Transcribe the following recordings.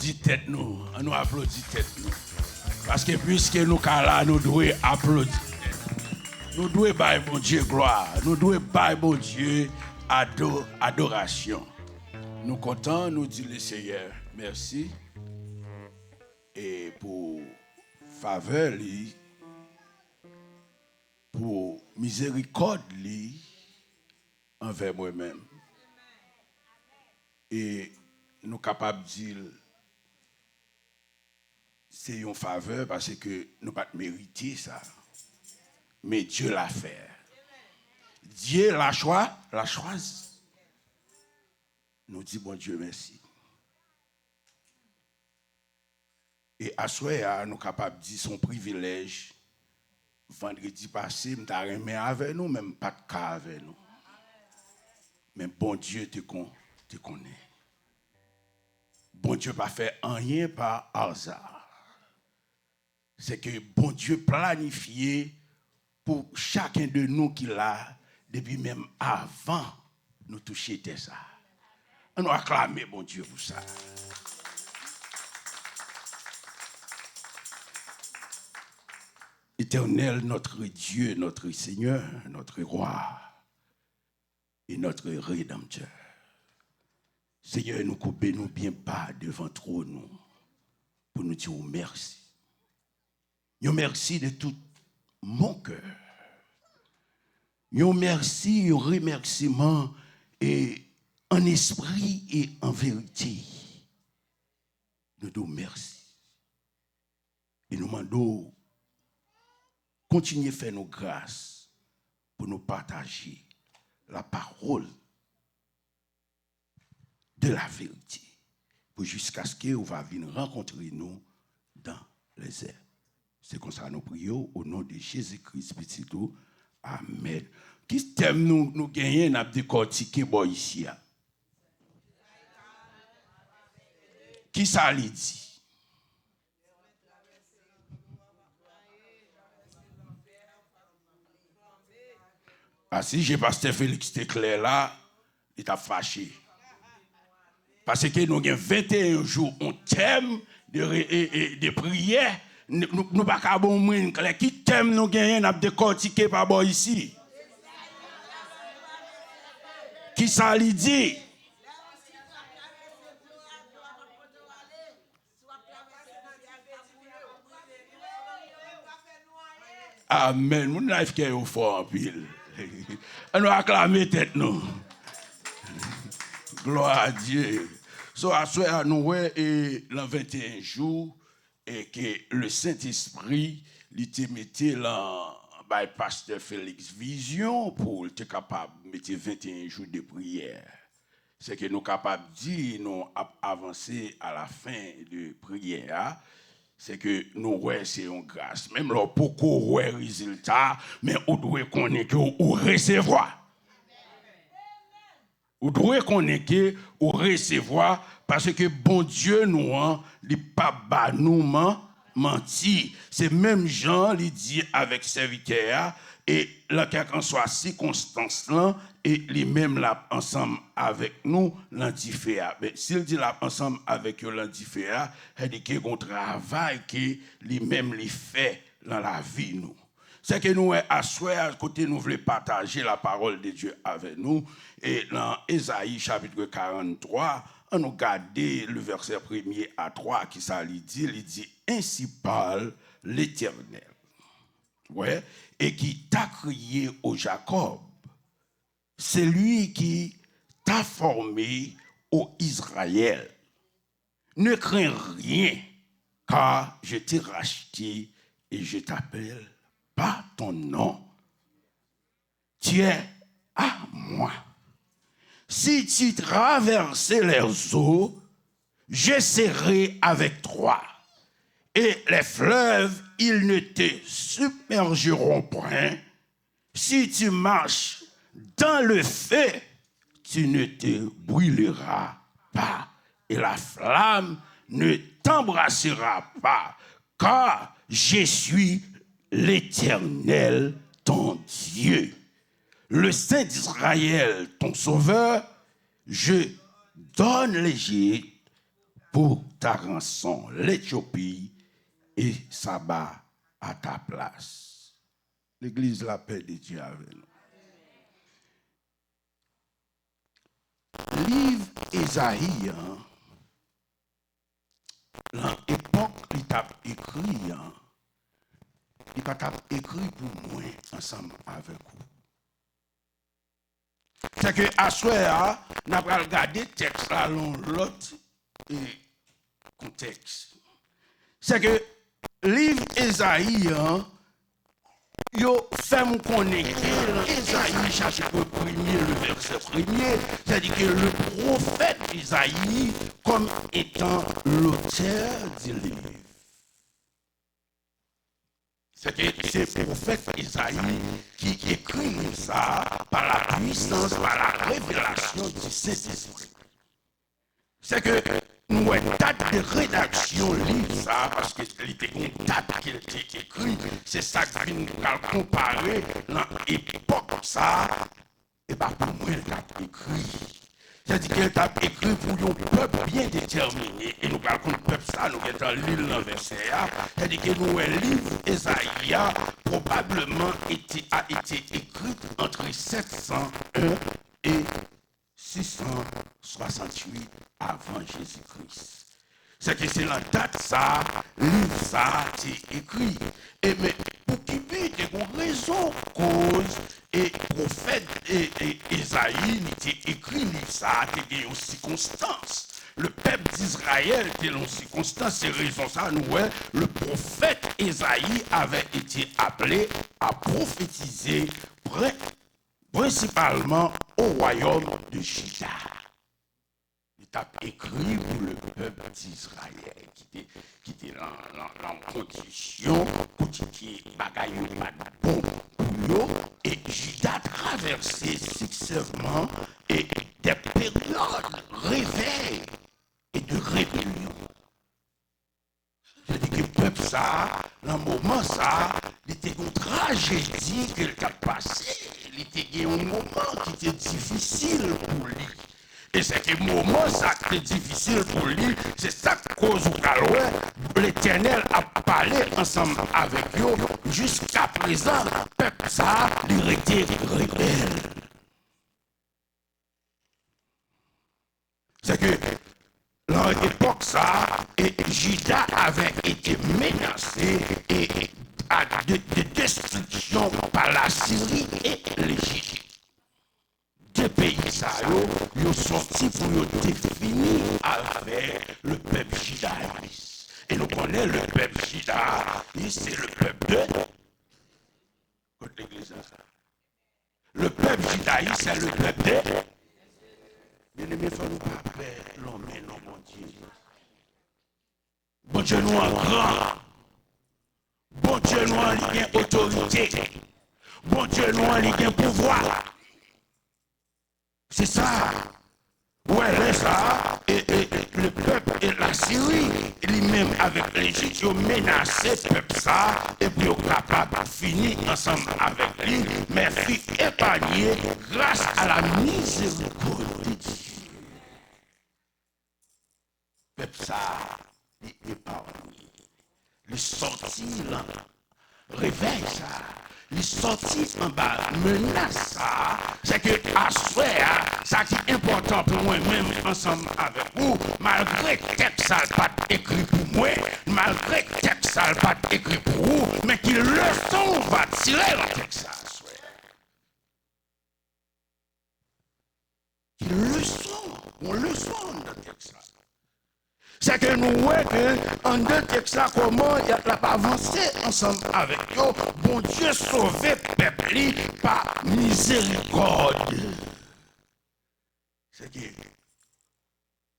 applaudit tête nous. On nous applaudit tête nous. Parce que puisque nous sommes là, nous devons applaudir. Nous devons bailler mon Dieu gloire. Nous devons bailler mon Dieu adoration. Nous comptons, nous disons le Seigneur merci. Et pour faveur, pour miséricorde envers moi-même. Et nous sommes capables de dire c'est une faveur parce que nous ne pas mériter ça. Mais Dieu l'a fait. Dieu l'a choisi. Nous disons bon Dieu merci. Et à ce moment-là, nous sommes capables de dire son privilège. Vendredi passé, nous avons remis avec nous, même pas de cas avec nous. Mais bon Dieu te connaît. Bon Dieu pas fait rien par hasard. C'est que bon Dieu planifié pour chacun de nous qui l'a, depuis même avant nous toucher ça. On nous acclamer bon Dieu pour ça. Éternel, notre Dieu, notre Seigneur, notre Roi et notre Rédempteur. Seigneur, nous coupons nous bien pas devant trop nous pour nous dire merci. Nous merci de tout mon cœur. Nous merci, un remerciement et en esprit et en vérité. Nous disons merci. Et nous demandons continuer à faire nos grâces pour nous partager la parole de la vérité, pour jusqu'à ce que vous va venir rencontrer nous dans les airs. C'est comme ça que nous prions au nom de Jésus-Christ petit tout. Amen. Qui thème nous gagnons n'a décortiqué ici? Qui ça lui dit? Ah si j'ai pasteur Félix Téclair là, il t'a fâché. Parce que nous avons 21 jours, on thème de prière. Nous ne pas qu'à bon monde. Qui thème nous gagnons, n'a décortiqué par bon ici. Qui ça lui dit? Amen. Mon life qui est au fort en pile. On nous acclamer tête nous. Gloire à Dieu. So à ce nous et le 21 jours et que le Saint-Esprit l'était mettait là by pasteur Félix Vision pour être capable de mettre 21 jours de prière. C'est que nous capables de dire nous avancer à la fin de prière. C'est que nous c'est une grâce. Même là, beaucoup de résultats, mais on doit connaître ou recevoir. Vous devez connaître ou recevoir parce que bon Dieu nous il pas nous menti. C'est même Jean lui dit avec serviteur et là qu'en soit circonstance là et lui même là ensemble avec nous l'antiféa. Mais s'il dit là ensemble avec eux l'antiféa, il dit qu'il y a un travail que lui même lui fait dans la vie nous. C'est que nous, à côté, nous voulons partager la parole de Dieu avec nous. Et dans Ésaïe chapitre 43, on nous regarde le verset 1er à 3 qui ça lui dit, ainsi parle l'Éternel. Ouais, et qui t'a crié au Jacob. C'est lui qui t'a formé au Israël. Ne crains rien, car je t'ai racheté et je t'appelle par ton nom. Tu es à moi. Si tu traverses les eaux, je serai avec toi. Et les fleuves, ils ne te submergeront point. Si tu marches dans le feu, tu ne te brûleras pas. Et la flamme ne t'embrassera pas. Car je suis l'Éternel, ton Dieu. Le Saint d'Israël, ton Sauveur, je donne l'Égypte pour ta rançon l'Éthiopie et Saba à ta place. L'église la paix de Dieu avec nous. Livre Ésaïe, dans l'époque, il t'a écrit, il t'a écrit pour moi ensemble avec vous. C'est que à ce moment-là, on a regardé le texte là dans l'autre contexte. C'est que livre Ésaïe, yo fait me connaître Ésaïe chapitre 1er, le verset 1er, c'est-à-dire que le prophète Ésaïe comme étant l'auteur du livre. C'est que c'est le prophète Ésaïe qui écrit ça par la puissance, par la révélation du Saint-Esprit. C'est que nous avons une date de rédaction livre ça, parce que c'était une date qui était écrite, c'est ça que nous allons comparer dans l'époque ça, et bien pour moi, elle a écrit. C'est-à-dire qu'elle a écrit pour un peuple bien déterminé, et nous allons le peuple ça, nous allons lire dans le verset, c'est-à-dire que nous, un livre Ésaïe probablement a été écrit entre 701 et 668 avant Jésus-Christ. C'est que c'est la date ça, livre ça, c'est écrit. Et mais pour qui vit, il y a une raison, cause, et prophète Ésaïe, il était écrit livre ça, il y a une circonstance. Le peuple d'Israël était dans une circonstance, c'est raison ça, nous, le prophète Ésaïe avait été appelé à prophétiser principalement au royaume de Juda. Il a écrit pour le peuple d'Israël qui était en condition qui bagaille pas bon pour eux, et Juda traversé successivement et des périodes de réveil et de rébellion. C'est-à-dire que le peuple ça, dans le moment ça, il était une tragédie qu'il a passé. Il était un moment qui était difficile pour lui. Et c'est que le moment ça qui était difficile pour lui, c'est ça cause où l'Éternel a parlé ensemble avec eux. Jusqu'à présent, le peuple ça, il était rebelle. C'est que dans l'époque ça, Juda avait été menacé de destruction par la Syrie et l'Égypte. Deux pays ça, ils sont sortis pour définir avec le peuple judaïste. Et nous connaissons le peuple judaïste, c'est le peuple de l'église. Le peuple judaïste, c'est le peuple de. Bien aimé, il faut nous pas perdre l'homme et non, mon Dieu. Bon Dieu, nous en grand. Bon Dieu, nous en ligne autorité. Bon Dieu, nous en ligne pouvoir. C'est ça. Ouais, là, ça. Et le peuple et la Syrie, lui-même avec l'Égypte, ils ont menacé le peuple ça. Et puis ils sont capables de finir ensemble avec lui. Mais fut épargné grâce à la miséricorde de Dieu. Le peuple ça, il est épargné. Il sortit là. Réveille ça. Il sortit en bas, menace ça. C'est que à soi, ça qui est important pour moi-même ensemble avec vous, malgré que texte ça pas écrit pour moi, malgré que texte ça pas écrit pour vous, mais qui leçon va tirer dans le texte ça. Qui leçon dans le texte ça. C'est que nous voyons en deux textes comment il a pas avancé ensemble avec eux. Bon Dieu sauvé le peuple par miséricorde. C'est que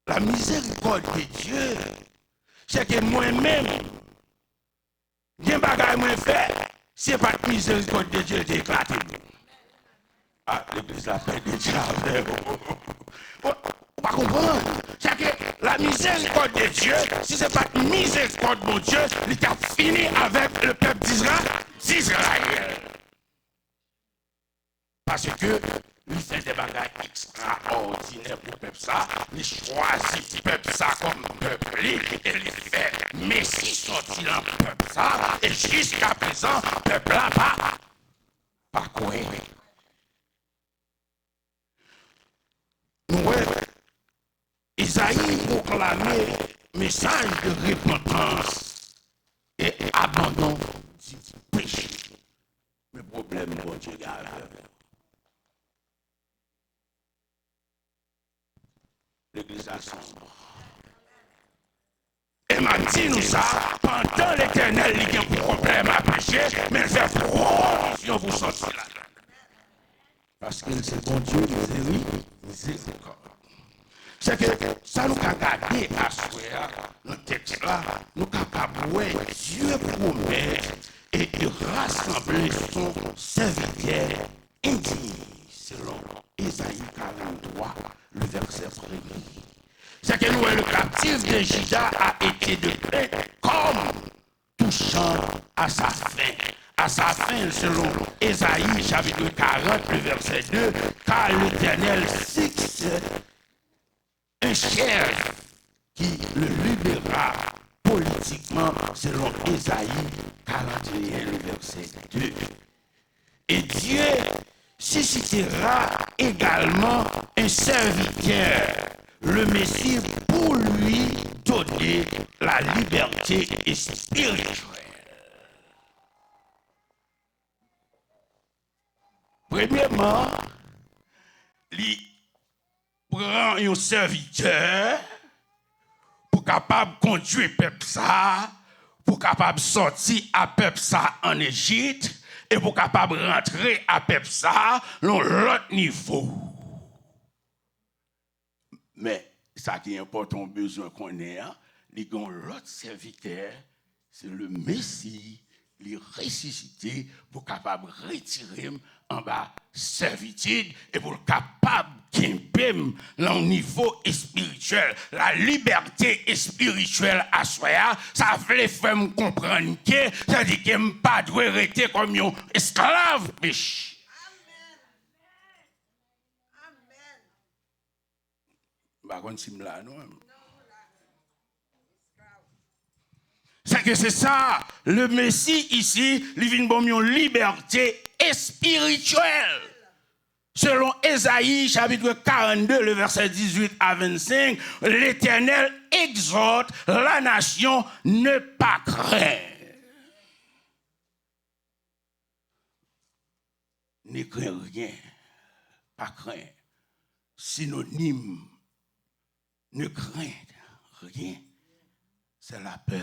la miséricorde de Dieu, c'est que moi-même, bien bagaille moi fait, c'est pas la miséricorde de Dieu qui est éclaté. Ah, l'église a fait des diables. Pas comprendre. C'est que la miséricorde de Dieu, si ce n'est pas une miséricorde de Dieu, il a fini avec le peuple d'Israël. Parce que il fait des bagages extraordinaires pour le peuple ça, il choisit le peuple ça comme peuple, et il fait Messie sorti dans le peuple ça, et jusqu'à présent, le peuple là pas quoi. Nous, Isaïe proclamait message de repentance et abandon du péché. Le problème, bon Dieu, l'Église a sombre. Et m'a dit nous ça, pendant l'Éternel, il y a un problème à pécher, mais il fait provision vous sortir là. Parce que c'est bon Dieu, miséricorde. C'est que ça nous a gardé à soi, dans le texte là, nous avons capables, Dieu promet et il rassemble son serviteur indigne, selon Ésaïe 43, le verset 1er. C'est que nous, le captif de Juda a été de paix comme touchant à sa fin. À sa fin, selon Ésaïe chapitre 40, le verset 2, car l'Éternel fixe un chef qui le libérera politiquement, selon Ésaïe 41, le verset 2. Et Dieu suscitera également un serviteur, le Messie, pour lui donner la liberté spirituelle. Premièrement, il prend un serviteur pour capable conduire peuple ça, pour capable sortir à peuple ça en Égypte et pour capable rentrer à peuple ça dans l'autre niveau. Mais ça qui est important, besoin qu'on ait, il y a l'autre serviteur, c'est le Messie, il est ressuscité pour capable retirer en bas servitude et pour capable grimper au niveau spirituel. La liberté spirituelle à soi, ça fait faire me comprendre que ça dit que je pas doit rester comme un esclave péché. C'est que c'est ça, le Messie ici, il vient pour une liberté spirituelle. Selon Ésaïe, chapitre 42, le verset 18 à 25, l'Éternel exhorte la nation ne pas craindre. Ne crains rien, pas craindre. Synonyme, ne craindre rien, c'est la peur.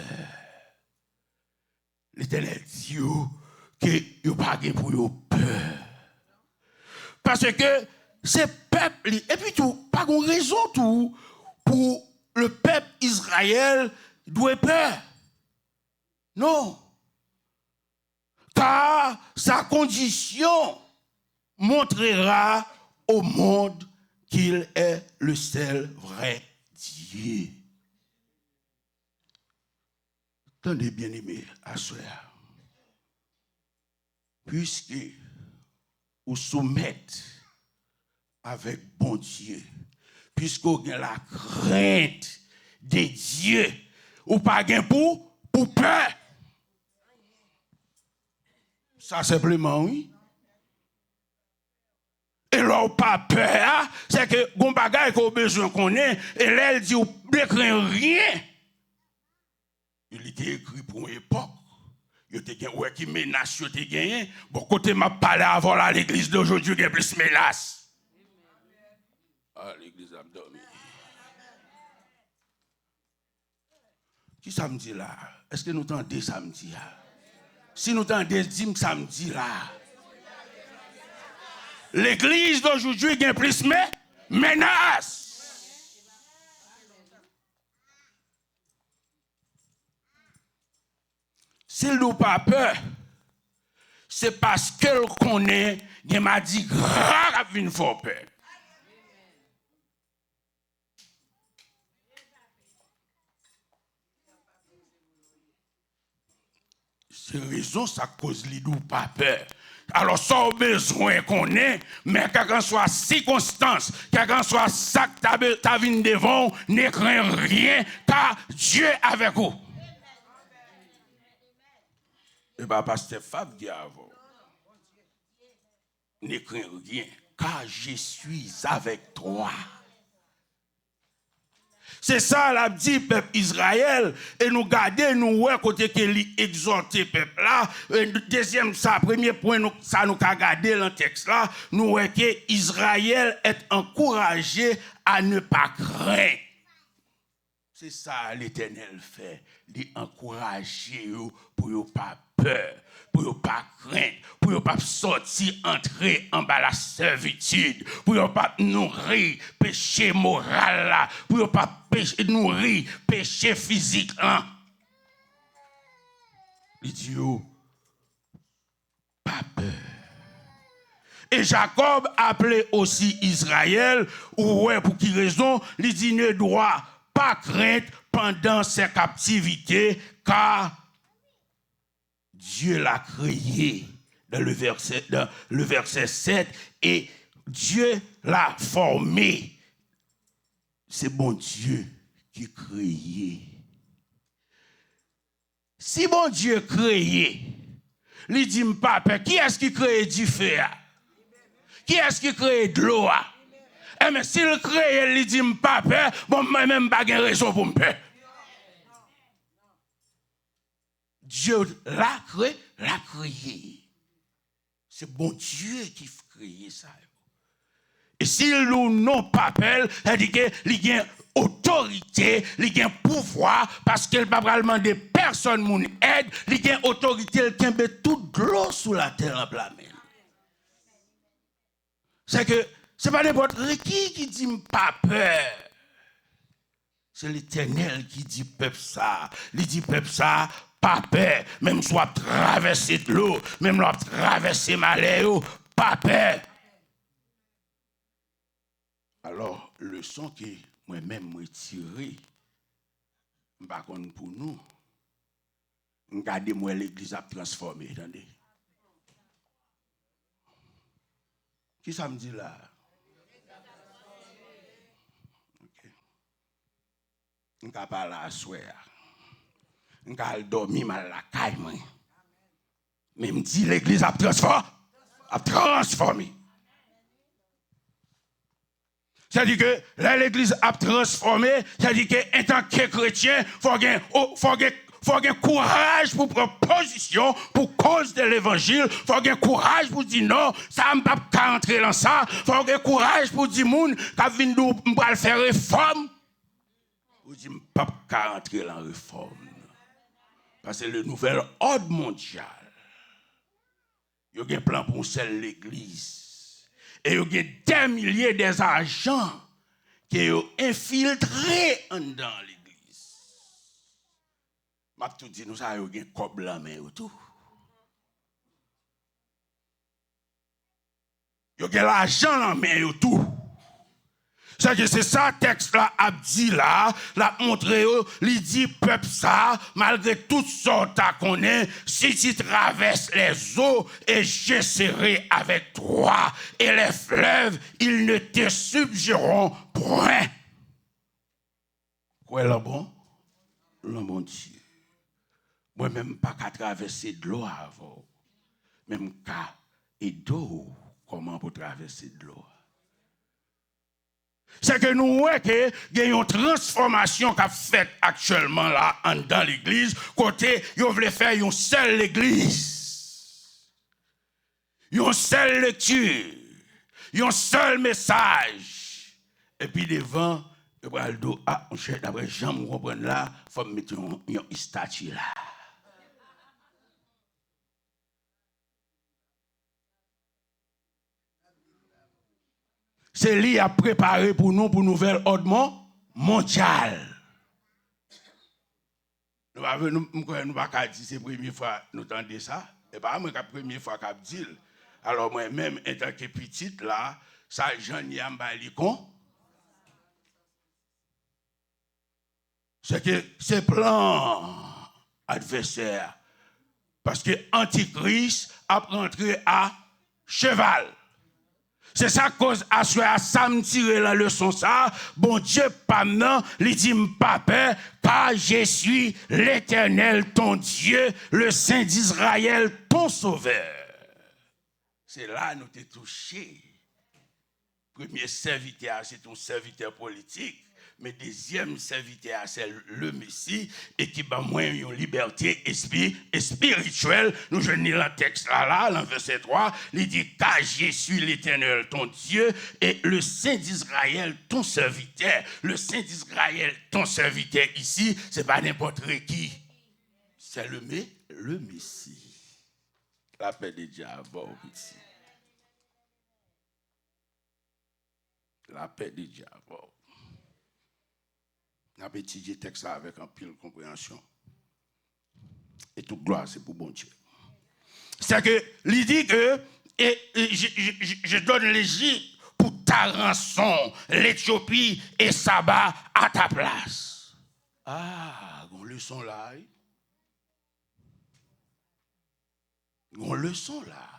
L'Éternel dit que il n'y a pas pour eux peur. Parce que ces peuples, et puis tout, pas de raison tout, pour le peuple Israël doit peur. Non. Car sa condition montrera au monde qu'il est le seul vrai Dieu. Attendez bien aimé, à soi. Puisque vous soumettez avec bon Dieu, puisqu'on a la crainte de Dieu, ou pas pour peur. Ça simplement, oui. Et là, pas peur, c'est que bon bagage qu'on a besoin qu'on ait, et là, elle dit, on ne craint rien. Il était écrit pour une époque. Il était gagné, qui menace, il était gagné. Bon, côté m'a parlé avant là, l'église d'aujourd'hui, il y a plus de menaces. Ah, l'église a dormi. Qui samedi là? Est-ce que nous entendons samedi là? Si nous entendons samedi là, l'église d'aujourd'hui, il y a plus de menaces. S'il n'a pas peur, c'est parce qu'elle connaît, il m'a dit grave une fois peur. C'est raison ça cause lui n'a pas peur. Alors, sans besoin qu'on ait, mais quelle soit circonstance, quelle soit ça que ta vie devant, ne crains rien, car Dieu est avec vous. Et bien, pasteur Fab dit avant, ne crains rien, car je suis avec toi. C'est ça, l'a dit peuple Israël, et nous garder, nous ouais, côté que lui exhorter peuple là. Deuxième, ça, premier point, ça nous a gardé dans le texte là, nous ouais que Israël est encouragé à ne pas craindre. C'est ça l'Éternel fait, il encourager pour ne pas peur, pour ne pas craindre, pour ne pas sortir, entrer en bas la servitude, pour ne pas nourrir péché moral là, pour ne pas nourrir péché physique là. Il dit, pas peur. Et Jacob appelait aussi Israël, ouais, pour qui raison, il dit, ne doit pas craindre pendant ses captivités, car Dieu l'a créé dans le verset 7, et Dieu l'a formé. C'est bon Dieu qui créé. Si bon Dieu créé, il dit pas peur, qui est-ce qui crée du feu? Qui est-ce qui crée de l'eau? Eh mais s'il crée, il dit pas peur, bon moi-même pas de raison pour me peur. Dieu l'a créé. C'est bon Dieu qui a créé ça. Et s'il nous n'a pas peur, c'est-à-dire qu'il y a autorité, il y a pouvoir, parce qu'il ne va pas demander personne mon aide, il y a autorité, il met toute l'eau sous la terre en plein mer. C'est que ce n'est pas n'importe qui dit pas peur. C'est l'Éternel qui dit peuple ça. Il dit peuple ça, pas peur. Même soit traverser de l'eau, même soit traverser malheur, pas peur. Alors, le son que moi-même me tiré, par contre pour nous, regardez-moi l'église a transformé, attendez. Qui ça me dit là? Je ne peux pas la soir. Je ne peux dormir mal la caille. Mais je me dis l'église a transformé. C'est-à-dire que là, l'église a transformé, c'est-à-dire qu'en tant que chrétien, il faut avoir courage pour prendre position pour cause de l'évangile. Il faut avoir courage pour dire non, ça ne va pas entrer dans ça. Il faut avoir courage pour dire moun, quand vient nous faire réforme. Vous dites, je ne peux pas entrer dans la réforme. Parce que le nouvel ordre mondial, il y a un plan pour seule l'église. Et il y a des milliers d'agents qui ont infiltré dans l'église. Je vais tout dire, nous avons un cob la main et tout. Il y a l'argent la main et tout. C'est ça, texte là, a dit là, l'a montré, il dit, peuple ça, malgré toutes sortes à connaître, si tu traverses les eaux, et je serai avec toi, et les fleuves, ils ne te subjugeront point. Quoi est le bon? Le bon Dieu. Moi-même, pas qu'à traverser de l'eau avant, même qu'à et d'eau, comment pour traverser de l'eau? C'est que nous voyons qu'il y a une transformation qui a fait actuellement là dans l'église. Côté, ils veulent faire une seule église. Une seule lecture. Un seul message. Et puis devant, il va dire, ah, on cherche d'après Jean, on comprend là, il faut mettre une statue là. C'est lui à préparer pour nous pour nouvel ordre mondial. Nous ne pas dire c'est la première fois que nous entendons ça. Et pas moi la première fois que je dis. Alors moi-même, en tant que petite, là, ça, j'en ai un balikon. C'est que ces plans adversaires Parce que Antichrist a rentré à cheval. C'est ça cause à ça me tirer la leçon ça. Bon Dieu, pas maintenant, il dit pas peur, car je suis l'Éternel, ton Dieu, le Saint d'Israël, ton sauveur. C'est là nous t'es touché. Premier serviteur, c'est ton serviteur politique. Mais deuxième serviteur, c'est le Messie, et qui va moins une liberté spirituelle. Nous je lis le texte là, dans verset 3, il dit, car je suis l'Éternel, ton Dieu, et le Saint d'Israël, ton serviteur. Le Saint d'Israël, ton serviteur ici, c'est pas n'importe qui. C'est le Messie. La paix de Dieu à bord ici. La paix de Dieu à bord. On a étudié le texte avec un pile compréhension. Et toute gloire, c'est pour bon Dieu. C'est que, il dit que je donne l'Égypte pour ta rançon, l'Éthiopie et Saba à ta place. Ah, on leçon là. On leçon là.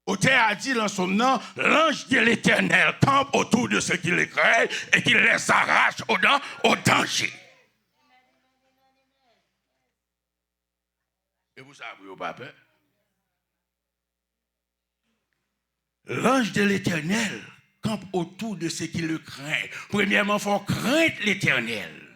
Auteur a dit dans son nom, l'ange de l'Éternel campe autour de ceux qui les craignent et qui les arrache au danger. Et vous savez, au pape, l'ange de l'Éternel campe autour de ceux qui le craignent. Premièrement, il faut craindre l'Éternel.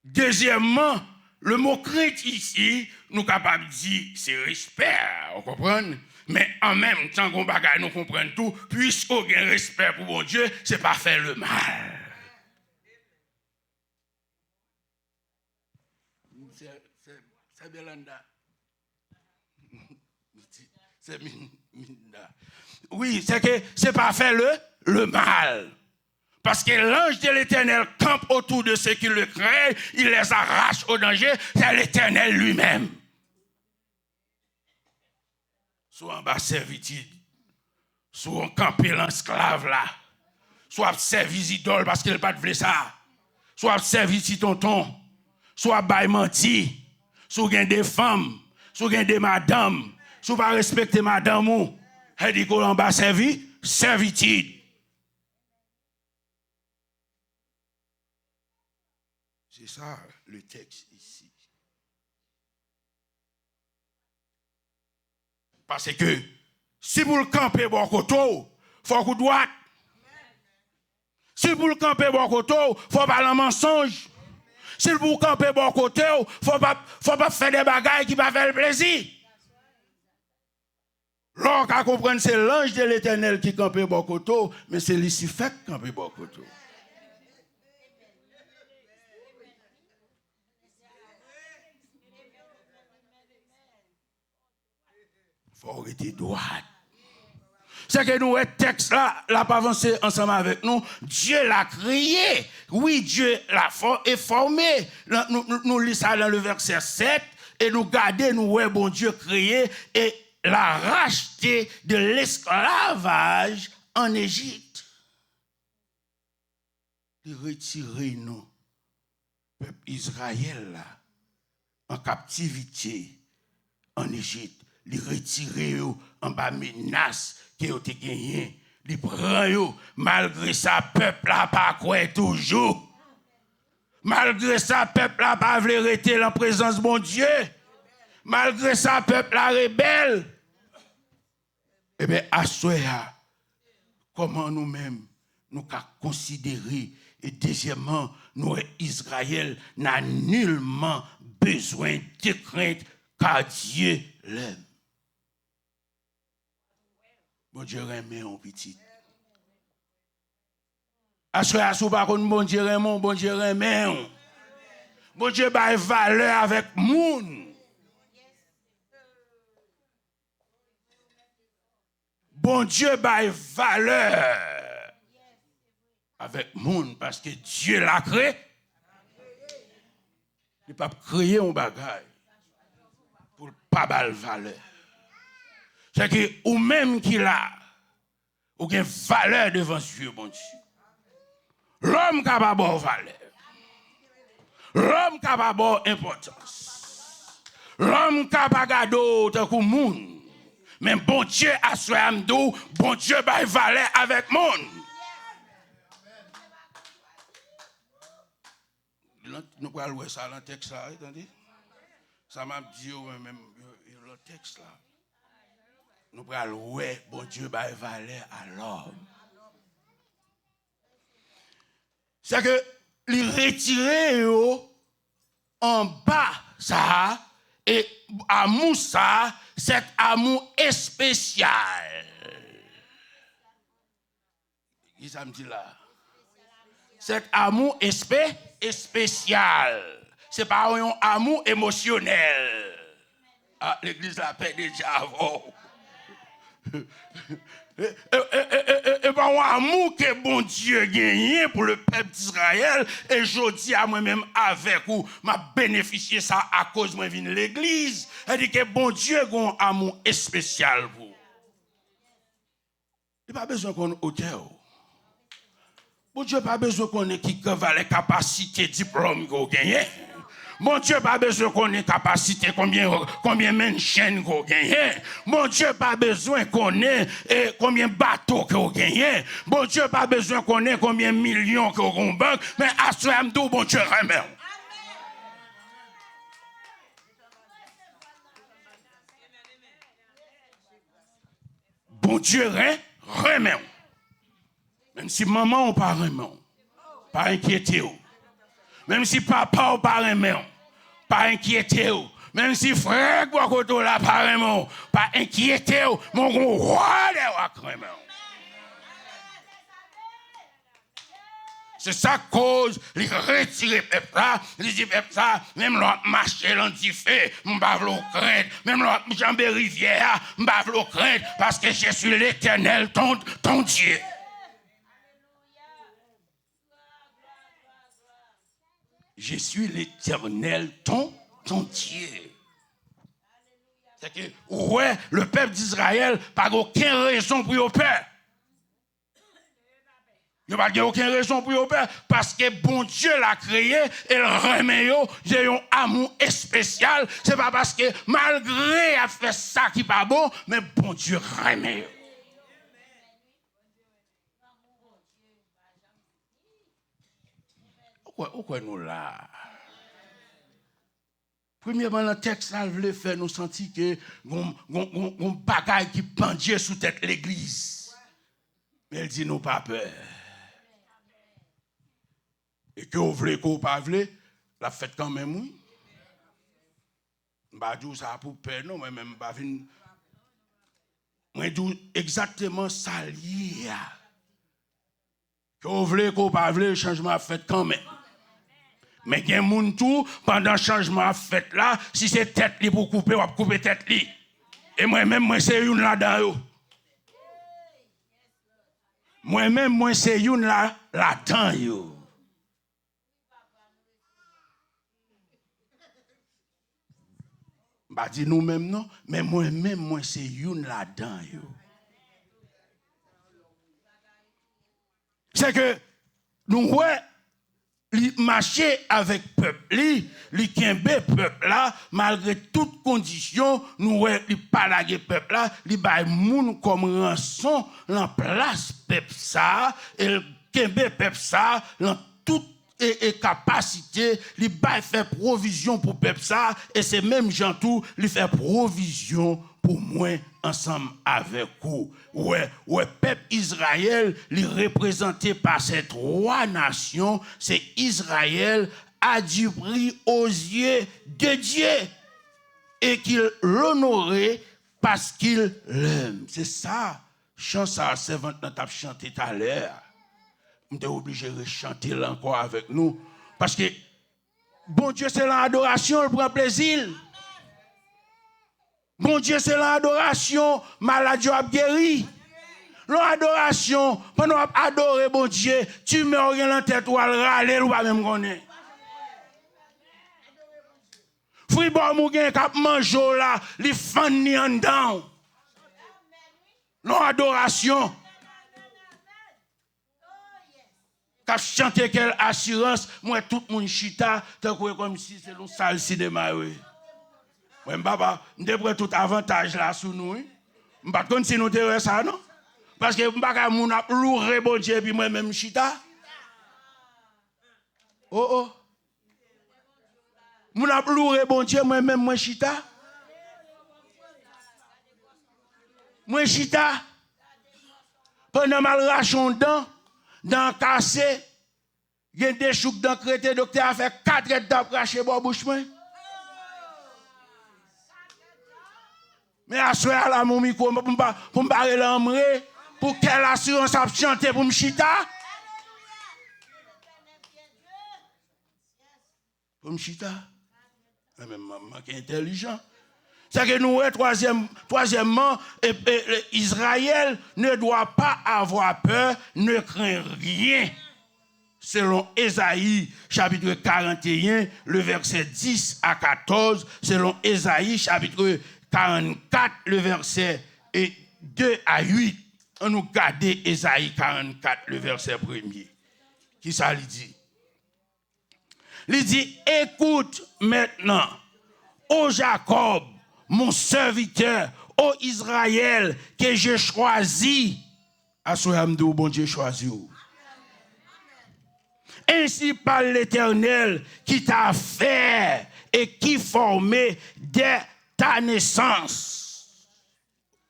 Deuxièmement, le mot crainte ici, nous sommes capables de dire c'est respect, vous comprenez? Mais en même temps qu'on bagaille, nous comprenons tout, puisqu'on a un respect pour mon Dieu, ce n'est pas faire le mal. C'est Belanda. C'est Minda. Oui, c'est que ce n'est pas faire le mal. Parce que l'ange de l'Éternel campe autour de ceux qui le craignent, il les arrache au danger, c'est l'Éternel lui-même. Soit en bas servitude, soit en campé l'esclave là, soit servi idole parce qu'il n'a pas de ça, soit servi tonton, soit bail menti, soit gain des femmes, soit gain des madames, soit pas respecter madame ou, elle dit qu'on en bas servitude. C'est ça le texte ici. Parce que si vous le campez bon côté, il faut que vous droite. Si vous le campez bon côté, il faut pas le mensonge. Si vous le campez bon côté, il ne faut pas faire des bagailles qui va faire le plaisir. L'on qu'à comprendre, c'est l'ange de l'Éternel qui campe bon côté, mais c'est Lucifer qui campe bon côté. Il faut arrêter droite. C'est que nous, le texte là, l'a pas avancé ensemble avec nous. Dieu l'a créé. Oui, Dieu l'a formé. Nous lisons ça dans le verset 7 et nous gardons, nous, ouais, bon Dieu créé et l'a racheté de l'esclavage en Égypte. Il retirer nous, peuple Israël là, en captivité en Égypte. Il retirer en bas menace qui ont été gagné. Il prend malgré ça peuple là pas quoi toujours. Malgré ça peuple là pas veut rester en présence de mon Dieu. Malgré ça peuple là rebelle. Eh bien à soya comment nous-mêmes nous considérer et deuxièmement nous Israël n'a nullement besoin de crainte car Dieu l'aime. Bon Dieu remet un petit. Assoya sou pas kon bon Dieu remet, bon Dieu remet. Bon Dieu ba valeur avec moun. Bon Dieu ba valeur avec moun parce que Dieu l'a créé. Il pas créer un bagage pour pas bal valeur. C'est que ou même qu'il a ou une valeur devant Dieu, bon Dieu. L'homme qui a pas bon valeur. L'homme qui a pas bon importance. L'homme qui a pas gado tant que monde. Mais bon Dieu a soin d'eux, bon Dieu va valeur avec monde. Nous pouvons louer ça dans le texte là, attendez. Ça m'a dit même le texte là. Nous pouvons louer, bon Dieu va valeur à l'homme. C'est que les retirer en bas ça et amour ça, cet amour est spécial. Qui ça me dit là? Cet amour est spécial. C'est pas un amour émotionnel. Ah, l'église l'appelle déjà avant. Et pas un amour que bon Dieu gagné pour le peuple d'Israël. Et je dis à moi-même avec vous, m'a bénéficié ça à cause de moi venir l'église. Elle dit que bon Dieu a un amour spécial pour vous. Il n'y a pas besoin qu'on ait hauteur. Bon Dieu n'a pas besoin qu'on ait qui va les capacités, diplômes qu'on gagne. Bon Dieu n'a pas besoin qu'on ait capacité, combien de chaînes qu'on gagne. Bon Dieu n'a pas besoin qu'on ait combien de bateaux qu'on gagne. Bon Dieu n'a pas besoin qu'on ait combien de millions qu'on banque. Mais à ce moment, bon Dieu remet. Bon Dieu remet. Même si maman ou pas remet, pas inquiété. Même si papa ou pas remet, pas inquiété. Même si frère ou côté là pas remet, pas inquiété. Mon roi de remet. C'est ça cause, il retire peuple là, il dit peuple ça, même l'autre marché l'antifait, m'bave l'eau crainte, même l'autre jambe rivière, m'bave l'eau crainte, parce que je suis l'Éternel, ton Dieu. Je suis l'Éternel, ton Dieu. C'est que, ouais, le peuple d'Israël n'a aucune raison pour y peur. Il n'y a pas aucune raison pour y peur. Parce que bon Dieu l'a créé et le remet, j'ai un amour spécial. Ce n'est pas parce que malgré a fait ça qui n'est pas bon, mais bon Dieu remet. Pourquoi nous là? Premièrement, le texte là, voulait faire nous sentir que on bagaille qui pendait sous tête l'église. Mais elle dit nous pas peur. Et que vous voulez qu'on pas voulez, la fête quand même oui. Bah dis ça pour peur non, mais même pas venir. Moi dis exactement ça lié. Que vous voulez qu'on pas voulez, changement fait quand même. Mais il y a des gens tout, pendant le changement fait là, si c'est tête li pour couper, on va couper tête li. Et moi-même, moi, c'est une là-dedans. Moi-même, moi, c'est une là-dedans. Bah, dis nous-mêmes, non, mais moi-même, moi, c'est une là-dedans. C'est que, nous, ouais, li marcher avec peuple li kembe peuple là malgré toutes conditions nous li pas laguer peuple là li bay moun comme rançon en place peuple ça et kembe peuple ça dans toute et capacité li bay faire provision pour peuple ça et c'est même gens tout li fait provision pour moi ensemble avec vous. Ouais, peuple Israël, li représenté par ces trois nations, c'est Israël a du prix aux yeux de Dieu et qu'il l'honorait parce qu'il l'aime. C'est ça, chanson à servante n'a pas chanté tout à l'heure. On est obligé de chanter là encore avec nous parce que bon Dieu c'est l'adoration, il prend plaisir. Bon Dieu, c'est l'adoration, maladie a guéri. L'adoration, pendant qu'on adore bon Dieu, tu mets rien dans la tête ou à râler ou pas même connaître. Fribon mougen k'ap manjo là, li fan ni en dedans. L'adoration. qu'a chanté quelle assurance, moi tout le monde chita, comme si c'est une salle cinéma. Moi, papa, nous prend tout avantage là sur nous. Je ne sais pas si nous avons ça, non? Parce que je ne sais pas si nous avons louré bon Dieu, puis moi-même chita. Oh. Nous avons louré bon Dieu, moi-même moi chita. Moi chita. Pendant mal rachon dans cassé, il y a des chocs dans crété, docteur a fait 4 étapes cracher bon bouche moi. Mais à ce là mon micro pour me parler l'amré pour quelle assurance a chanter pour me chita. Pour me chita. Même maman qui est intelligent. C'est que nous, troisièmement, Israël ne doit pas avoir peur, ne craint rien. Selon Ésaïe, chapitre 41, le verset 10 à 14, selon Ésaïe, chapitre 44, le verset 2 à 8. On nous garde Ésaïe 44, le verset 1er. Qui ça lui dit? Il dit, écoute maintenant, ô Jacob, mon serviteur, ô Israël, que j'ai choisi. Assoyamdou, bon Dieu choisi. Ainsi parle l'Éternel qui t'a fait et qui formé dès ta naissance.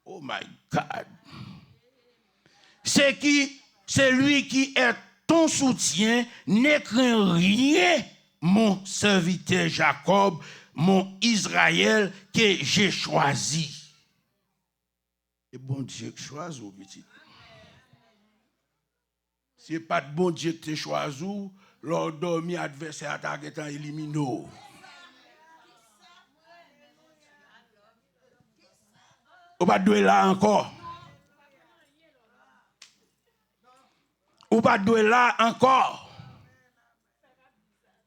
Oh my God. C'est lui qui est ton soutien, ne craint rien, mon serviteur Jacob, mon Israël que j'ai choisi. Et bon Dieu qui choisit, petit. Si ce n'est pas de bon Dieu qui te choisit, l'or dormi adversaire attaque étant éliminé. Ou pas de là encore. Ou pas de là encore.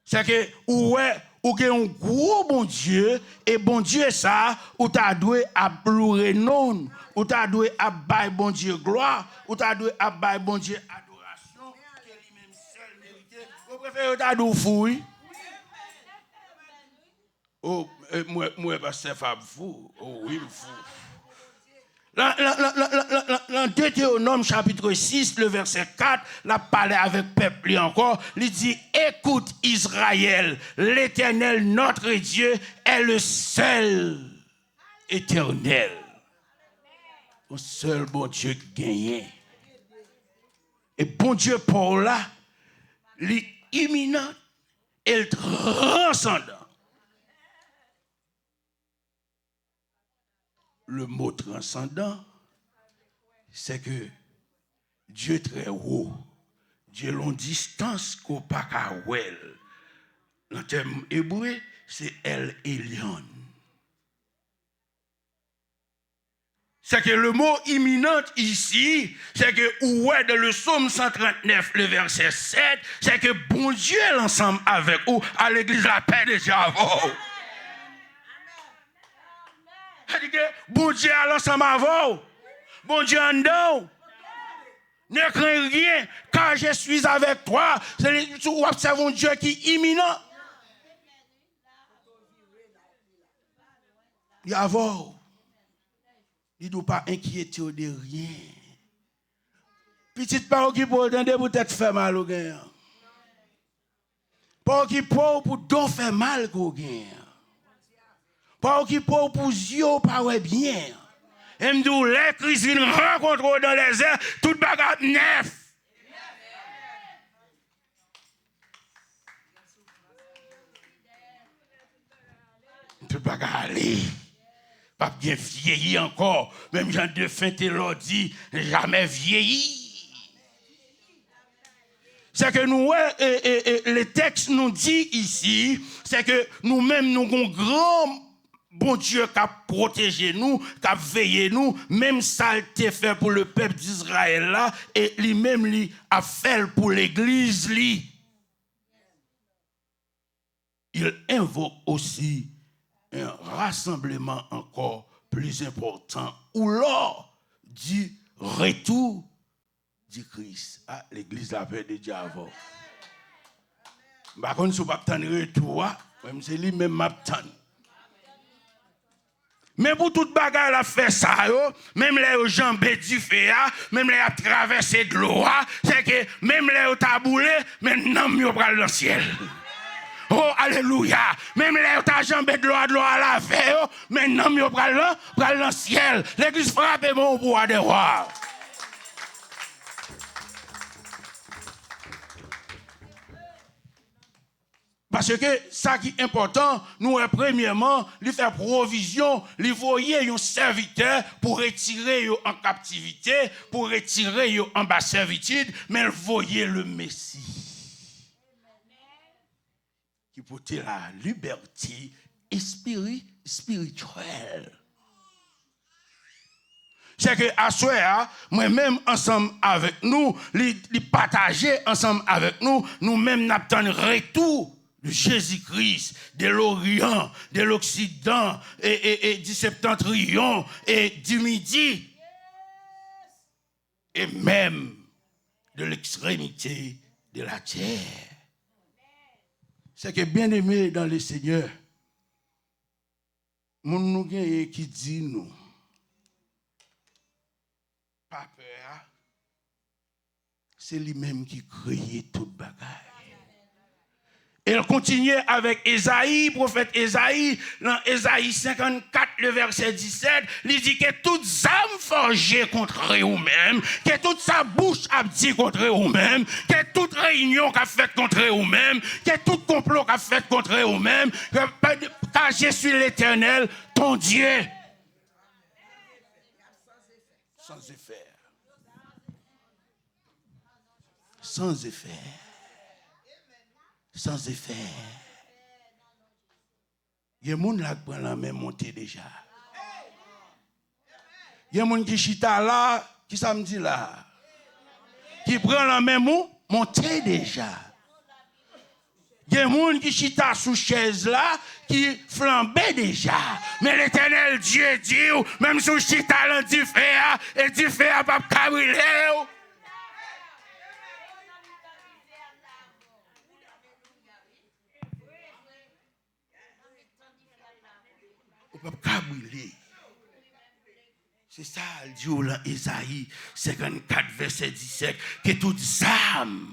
C'est que ou gen un gros bon Dieu et bon Dieu ça ou t'a doué à louer non, ou t'a doué à bailler bon Dieu gloire, ou t'a doué à bailler bon Dieu adoration que lui-même seul mérité. Vous préférez t'a doué fouille. Oh moi pasteur Fab fou. Oh oui fou. Dans Deutéronome chapitre 6, le verset 4, la parle avec peuple encore, il dit, écoute Israël, l'Éternel, notre Dieu, est le seul éternel. Le seul bon Dieu qui gagne. Et bon Dieu pour là, l'imminent et le transcendant. Le mot transcendant, c'est que Dieu est très haut. Dieu long distance qu'on pas qu'à well. En termes hébreux, c'est El Elyon. C'est que le mot imminent ici, c'est que ouais dans le psaume 139, le verset 7, c'est que bon Dieu est ensemble avec vous à l'église la paix de Javo. C'est-à-dire que bon Dieu est ensemble avec vous. Bon Dieu en dedans. Ne crains rien, car je suis avec toi. C'est observe un Dieu qui est imminent. Il y a vous. Il ne doit pas inquiéter de rien. Petite parole qui peut entendre pour peut-être faire mal au gain. Parole qui peut pour d'en faire mal au gain. Parole qui peut pour yeux pas bien. Et me dit, les Christ viennent rencontrer dans les airs, tout bagarre neuf. Tout bagarre aller. Pas bien vieilli encore. Même Jean de Fente l'a dit, jamais vieilli. C'est que nous, le texte nous dit ici, c'est que nous-mêmes, nous avons grand bon Dieu qui a protégé nous, qui a veillé nous, même ça a été fait pour le peuple d'Israël là, et lui-même lui a fait pour l'église lui. Il invoque aussi un rassemblement encore plus important, où l'or dit retour dit Christ. Ah, l'église a peur de Dieu avant. Par contre, si vous ne pouvez pas retour, même c'est lui-même m'attend. Mais pour toute bagarre, a fait ça, même les gens du fait, même les a traversé de l'eau, c'est que même les taboulé, maintenant, ils prennent le ciel. Oh, alléluia. Même les jambes de l'eau à la veille, maintenant, ils prennent le ciel. L'église frappe mon pouvoir de roi. Parce que ça qui est important, nous, premièrement, lui faire provision, lui voyer un serviteur pour retirer en captivité, pour retirer en bas servitude, mais voyer le Messie. Qui porte la liberté spirituelle. C'est que à soi, moi-même ensemble avec nous, les partager ensemble avec nous, nous-mêmes n'attendons retour de Jésus-Christ, de l'Orient, de l'Occident, et du septentrion, et du Midi, et même de l'extrémité de la terre. C'est que bien aimé dans le Seigneur, mon nous qui dit nous, pas peur, c'est lui-même qui crée toute bagaille. Et elle continue avec Ésaïe, prophète Ésaïe, dans Ésaïe 54, le verset 17, il dit que toute âme forgée contre vous-même, que toute sa bouche a dit contre vous-même, que toute réunion qu'a fait contre vous-même, que tout complot qu'a fait contre vous-même, car je suis l'Éternel, ton Dieu. Sans effet. Sans effet. Sans effet. Il y a des gens qui prennent la même montée déjà. Il y a des gens qui chita là, qui samedi là, qui prennent la même montée déjà. Il y a des gens qui chita sous chaise là, qui flambent déjà. Mais l'Éternel Dieu dit, même sous chita là, du fait, et du fait à pas cabrile. C'est ça, le dit dans Isaïe 54, verset 17, que toutes âmes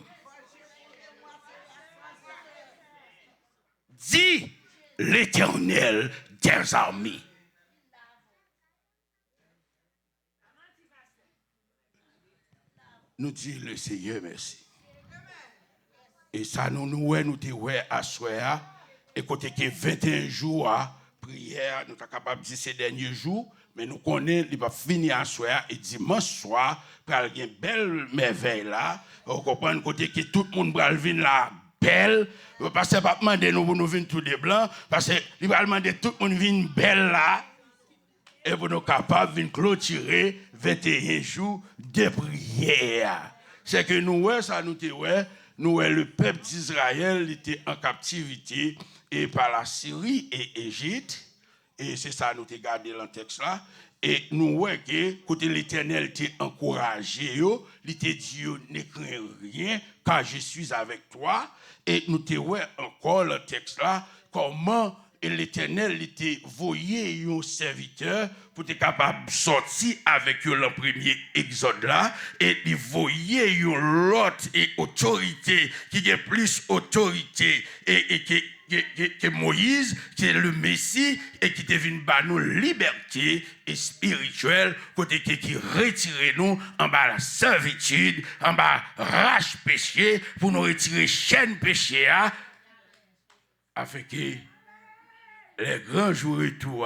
dit l'Éternel des armées. Nous dit le Seigneur merci. Et ça nous à soir, et côté que 21 jours, prière, nous sommes capables de dire ces derniers jours, mais nous connaissons, il va finir à soir, et dimanche soir, pour avoir une belle merveille là, vous comprenez, côté que tout le monde va venir là, belle, parce que pas demander nous pour nous venir tous les blancs, parce qu'il va demander tout le monde venir belle là, et pour nous capables de clôturer 21 jours de prière. C'est que nous, ça nous dit, nous, le peuple d'Israël était en captivité et par la Syrie et Égypte. Et c'est ça, nous avons gardé dans le texte là. Et nous voyons que, côté l'Éternel t'a encouragé, il t'a dit, ne crains rien, car je suis avec toi. Et nous avons encore le texte là, comment l'Éternel était voyé un serviteur pour être capable de sortir avec le premier exode là, et il voyait l'autre et autorité qui est plus autorité et que Moïse, qui est le Messie, et qui devine par nous liberté et spirituelle, côté qui retire nous en bas la servitude, en bas rage péché, pour nous retirer chaîne péché, afin que les grands jours et tout,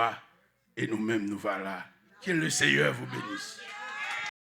et nous-mêmes nous voilà. Que le Seigneur vous bénisse.